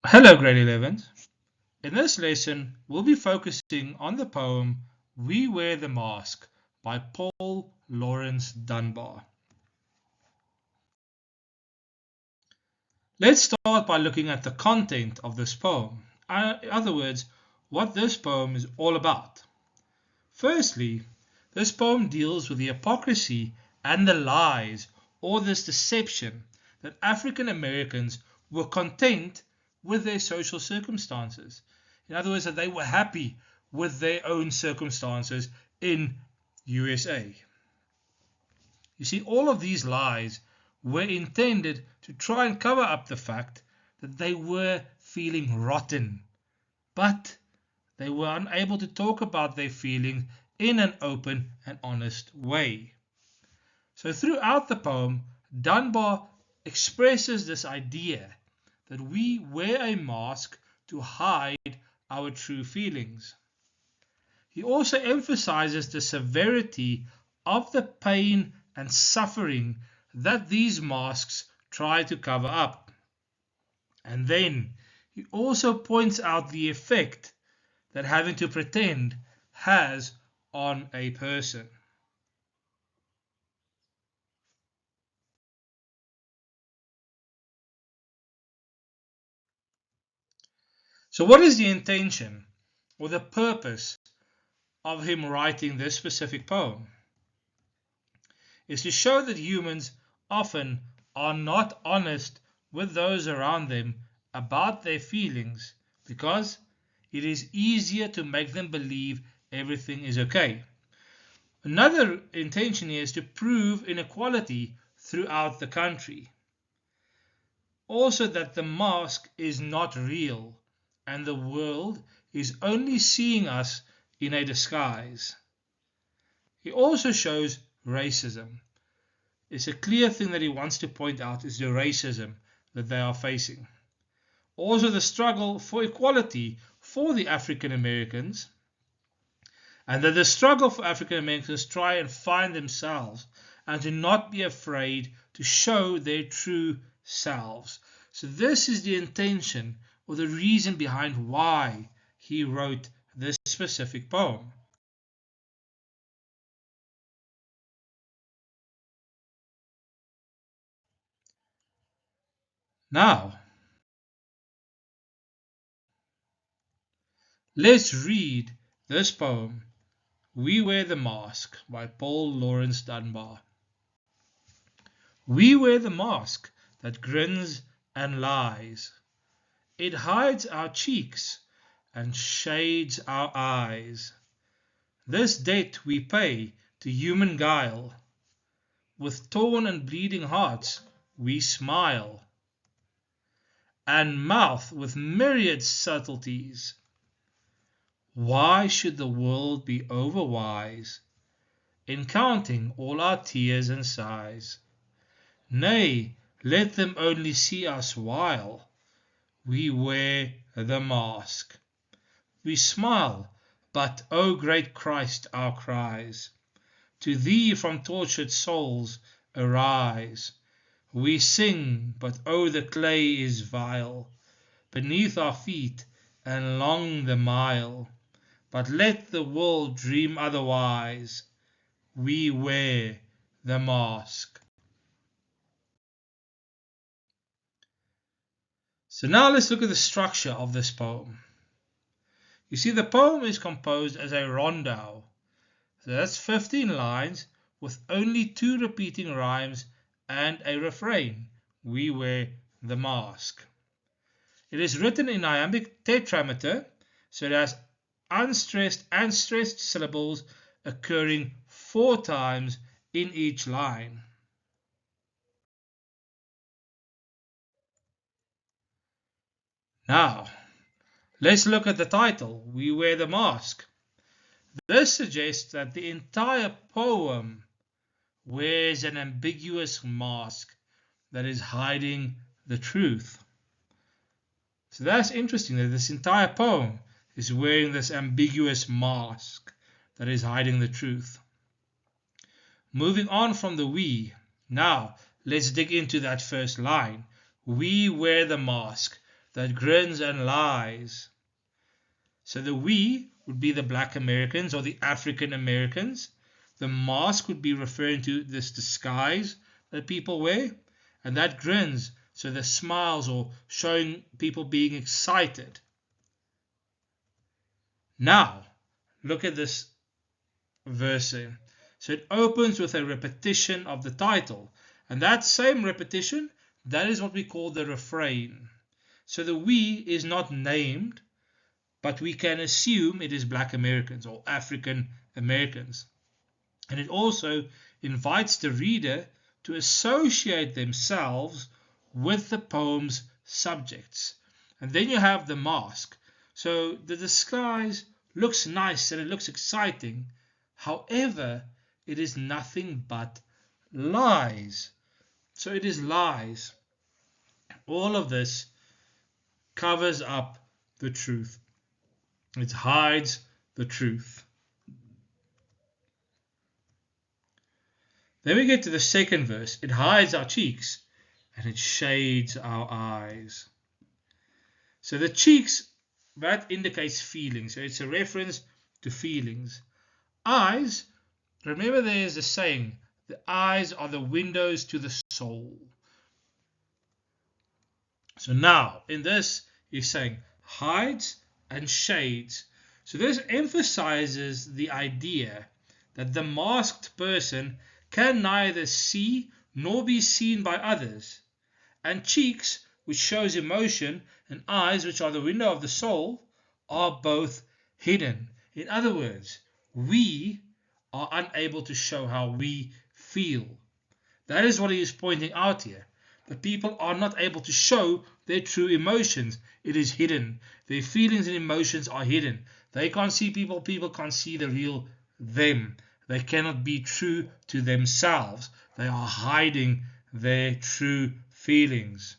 Hello, grade 11s. In this lesson, we'll be focusing on the poem We Wear the Mask by Paul Laurence Dunbar. Let's start by looking at the content of this poem. In other words, what this poem is all about. Firstly, this poem deals with the hypocrisy and the lies, or this deception, that African Americans were content with their social circumstances. In other words, that they were happy with their own circumstances in USA. You see, all of these lies were intended to try and cover up the fact that they were feeling rotten, but they were unable to talk about their feelings in an open and honest way. So throughout the poem, Dunbar expresses this idea that we wear a mask to hide our true feelings. He also emphasizes the severity of the pain and suffering that these masks try to cover up. And then he also points out the effect that having to pretend has on a person. So what is the intention or the purpose of him writing this specific poem? Is to show that humans often are not honest with those around them about their feelings because it is easier to make them believe everything is okay. Another intention is to prove inequality throughout the country. Also, that the mask is not real and the world is only seeing us in a disguise. He also shows racism. It's a clear thing that he wants to point out is the racism that they are facing. Also the struggle for equality for the African Americans, and that the struggle for African Americans try and find themselves and to not be afraid to show their true selves. So this is the intention or the reason behind why he wrote this specific poem. Now, let's read this poem, We Wear the Mask by Paul Laurence Dunbar. We wear the mask that grins and lies. It hides our cheeks and shades our eyes. This debt we pay to human guile. With torn and bleeding hearts we smile, and mouth with myriad subtleties. Why should the world be overwise in counting all our tears and sighs? Nay, let them only see us while we wear the mask. We smile, but, O great Christ, our cries to thee from tortured souls arise. We sing, but oh, the clay is vile beneath our feet, and long the mile. But let the world dream otherwise. We wear the mask. So now let's look at the structure of this poem. You see, the poem is composed as a rondo. So that's 15 lines with only 2 repeating rhymes and a refrain. We wear the mask. It is written in iambic tetrameter, so it has unstressed and stressed syllables occurring 4 times in each line. Now, let's look at the title, We Wear the Mask. This suggests that the entire poem wears an ambiguous mask that is hiding the truth. So that's interesting that this entire poem is wearing this ambiguous mask that is hiding the truth. Moving on from the we, now let's dig into that first line. We wear the mask that grins and lies. So the we would be the Black Americans or the African Americans. The mask would be referring to this disguise that people wear. And that grins, so the smiles or showing people being excited. Now, look at this verse here. So it opens with a repetition of the title. And that same repetition, that is what we call the refrain. So the we is not named, but we can assume it is Black Americans or African Americans. And it also invites the reader to associate themselves with the poem's subjects. And then you have the mask. So the disguise looks nice and it looks exciting. However, it is nothing but lies. So it is lies. All of this covers up the truth. It hides the truth. Then we get to the second verse. It hides our cheeks and it shades our eyes. So the cheeks, that indicates feelings. So it's a reference to feelings. Eyes, remember there is a saying, the eyes are the windows to the soul. So now, in this, he's saying hides and shades. So this emphasizes the idea that the masked person can neither see nor be seen by others. And cheeks, which shows emotion, and eyes, which are the window of the soul, are both hidden. In other words, we are unable to show how we feel. That is what he is pointing out here. The people are not able to show their true emotions. It is hidden. Their feelings and emotions are hidden. They can't see people. People can't see the real them. They cannot be true to themselves. They are hiding their true feelings.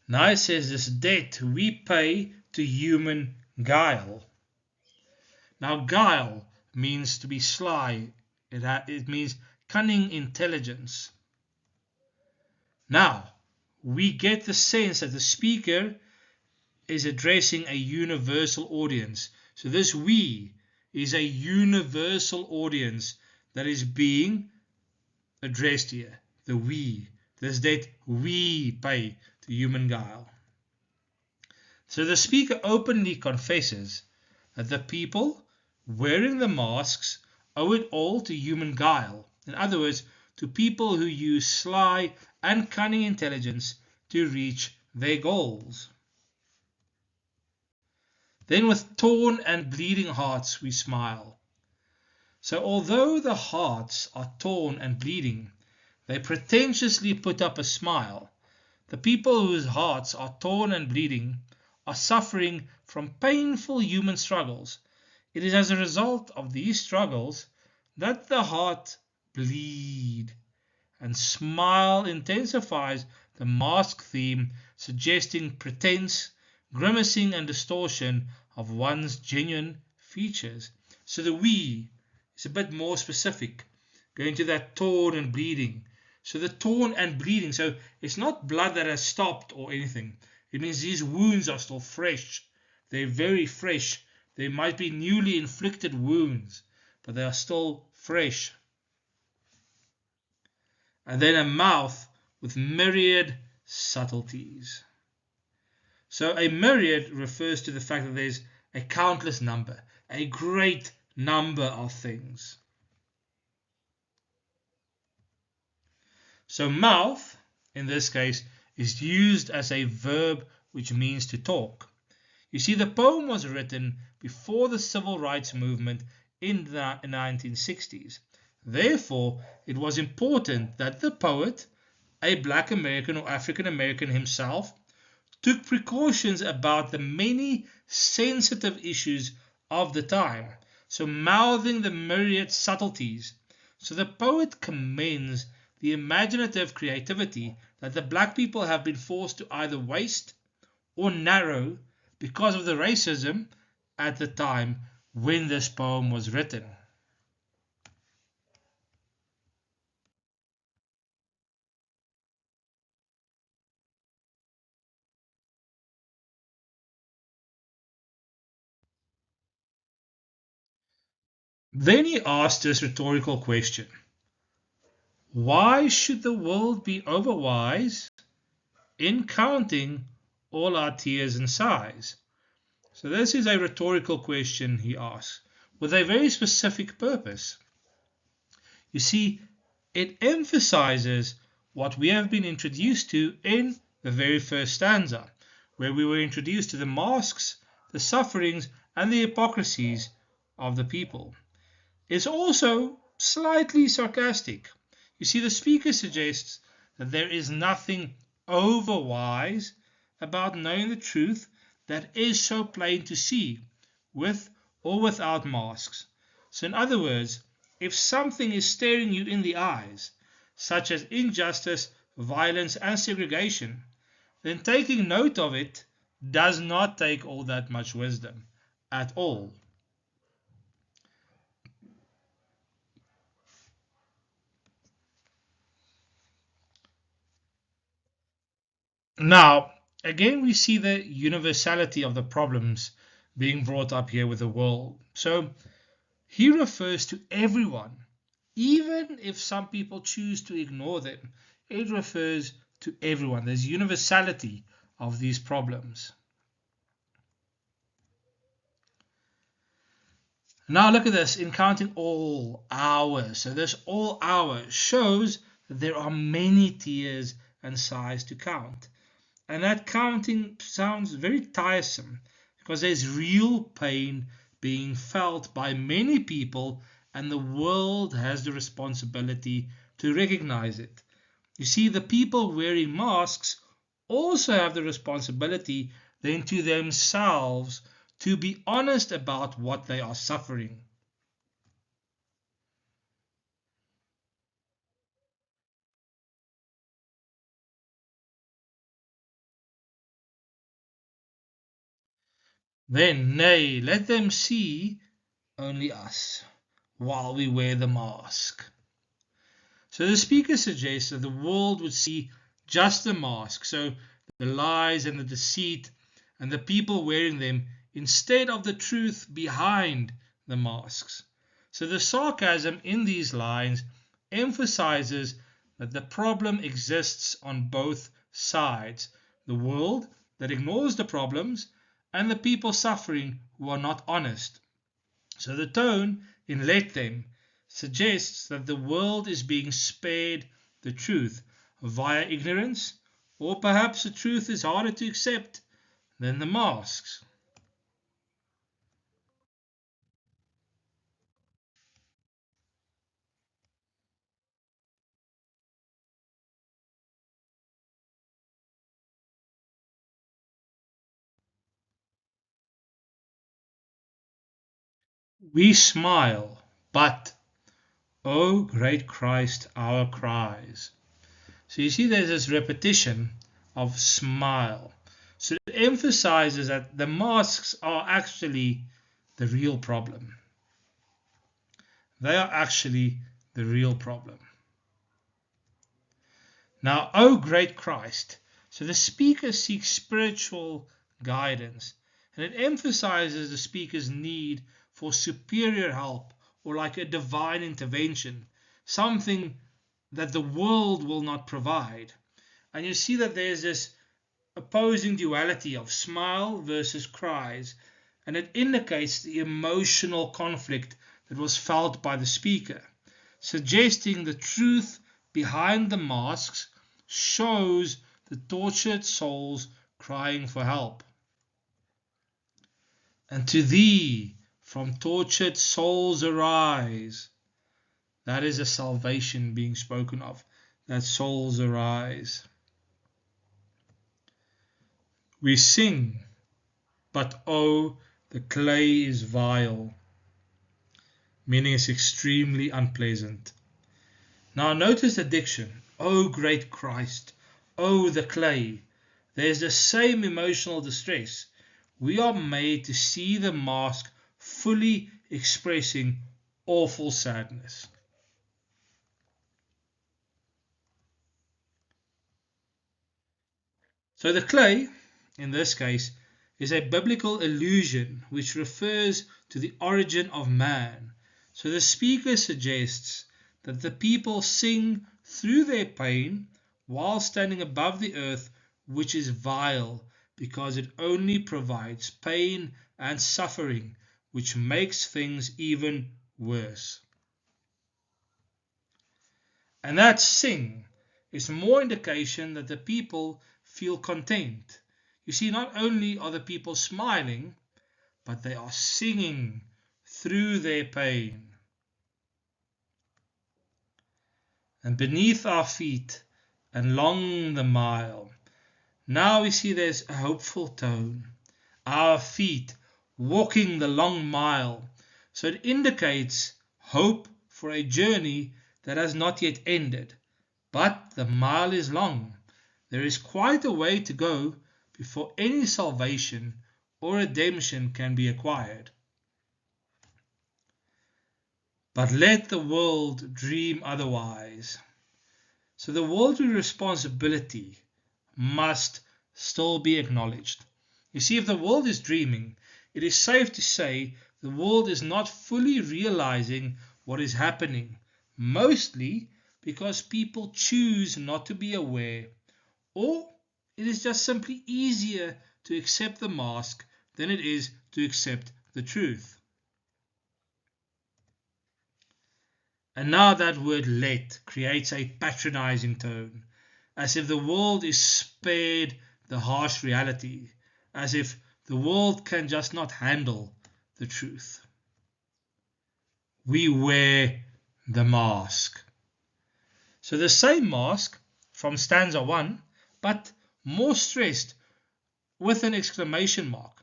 Now it says this debt we pay to human guile. Now guile means to be sly. It means cunning intelligence. Now, we get the sense that the speaker is addressing a universal audience. So this we is a universal audience that is being addressed here. The we. This debt we pay to human guile. So the speaker openly confesses that the people wearing the masks owe it all to human guile. In other words, to people who use sly and cunning intelligence to reach their goals. Then with torn and bleeding hearts we smile. So although the hearts are torn and bleeding, they pretentiously put up a smile. The people whose hearts are torn and bleeding are suffering from painful human struggles. It is as a result of these struggles that the heart bleed, and smile intensifies the mask theme, suggesting pretense, grimacing and distortion of one's genuine features. So the we is a bit more specific, going to that torn and bleeding. So the torn and bleeding, so it's not blood that has stopped or anything. It means these wounds are still fresh. They're very fresh. They might be newly inflicted wounds, but they are still fresh. And then a mouth with myriad subtleties. So a myriad refers to the fact that there's a countless number, a great number of things. So mouth, in this case, is used as a verb which means to talk. You see, the poem was written before the civil rights movement in the 1960s. Therefore, it was important that the poet, a Black American or African American himself, took precautions about the many sensitive issues of the time, so mouthing the myriad subtleties. So the poet commends the imaginative creativity that the black people have been forced to either waste or narrow because of the racism at the time when this poem was written. Then he asked this rhetorical question: why should the world be overwise in counting all our tears and sighs? So this is a rhetorical question he asks with a very specific purpose. You see, it emphasizes what we have been introduced to in the very first stanza, where we were introduced to the masks, the sufferings, and the hypocrisies of the people. It's also slightly sarcastic. You see, the speaker suggests that there is nothing overwise about knowing the truth that is so plain to see, with or without masks. So, in other words, if something is staring you in the eyes, such as injustice, violence, and segregation, then taking note of it does not take all that much wisdom at all. Now, again, we see the universality of the problems being brought up here with the world. So, he refers to everyone, even if some people choose to ignore them. It refers to everyone. There's universality of these problems. Now look at this, in counting all hours. So this all hours shows that there are many tears and sighs to count. And that counting sounds very tiresome because there's real pain being felt by many people, and the world has the responsibility to recognize it. You see, the people wearing masks also have the responsibility then to themselves to be honest about what they are suffering. Then, nay, let them see only us while we wear the mask. So the speaker suggests that the world would see just the mask, so the lies and the deceit and the people wearing them, instead of the truth behind the masks. So the sarcasm in these lines emphasizes that the problem exists on both sides: the world that ignores the problems and the people suffering who are not honest. So the tone in Let Them suggests that the world is being spared the truth via ignorance, or perhaps the truth is harder to accept than the masks. We smile, but, O great Christ, our cries. So you see there's this repetition of smile. So it emphasizes that the masks are actually the real problem. They are actually the real problem. Now, O great Christ. So the speaker seeks spiritual guidance, and it emphasizes the speaker's need for superior help, or like a divine intervention, something that the world will not provide. And you see that there's this opposing duality of smile versus cries, and it indicates the emotional conflict that was felt by the speaker, suggesting the truth behind the masks shows the tortured souls crying for help. And to thee from tortured souls arise. That is a salvation being spoken of, that souls arise. We sing, but oh, the clay is vile, meaning it's extremely unpleasant. Now notice the diction, oh great Christ, oh the clay. There's the same emotional distress. We are made to see the mask fully expressing awful sadness. So the clay, in this case, is a biblical allusion which refers to the origin of man. So the speaker suggests that the people sing through their pain while standing above the earth, which is vile, because it only provides pain and suffering, which makes things even worse. And that sing is more indication that the people feel content. You see, not only are the people smiling, but they are singing through their pain. And beneath our feet and along the mile, now we see there's a hopeful tone. Our feet walking the long mile. So it indicates hope for a journey that has not yet ended. But the mile is long. There is quite a way to go before any salvation or redemption can be acquired. But let the world dream otherwise. So the world's responsibility must still be acknowledged. You see, if the world is dreaming, it is safe to say the world is not fully realizing what is happening, mostly because people choose not to be aware, or it is just simply easier to accept the mask than it is to accept the truth. And now that word let creates a patronizing tone, as if the world is spared the harsh reality, as if the world can just not handle the truth. We wear the mask. So the same mask from stanza 1, but more stressed with an exclamation mark.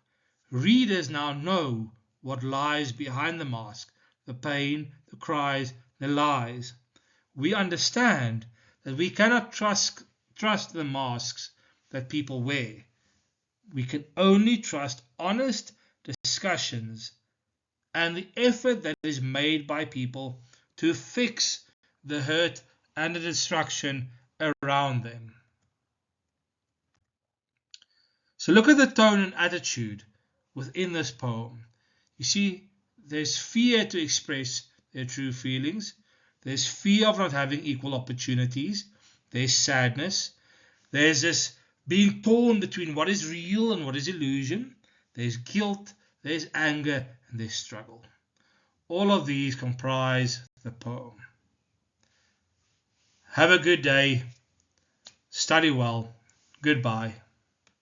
Readers now know what lies behind the mask, the pain, the cries, the lies. We understand that we cannot trust the masks that people wear. We can only trust honest discussions and the effort that is made by people to fix the hurt and the destruction around them. So look at the tone and attitude within this poem. You see, there's fear to express their true feelings. There's fear of not having equal opportunities. There's sadness. There's this being torn between what is real and what is illusion. There's guilt. There's anger. And there's struggle. All of these comprise the poem. Have a good day. Study well. Goodbye.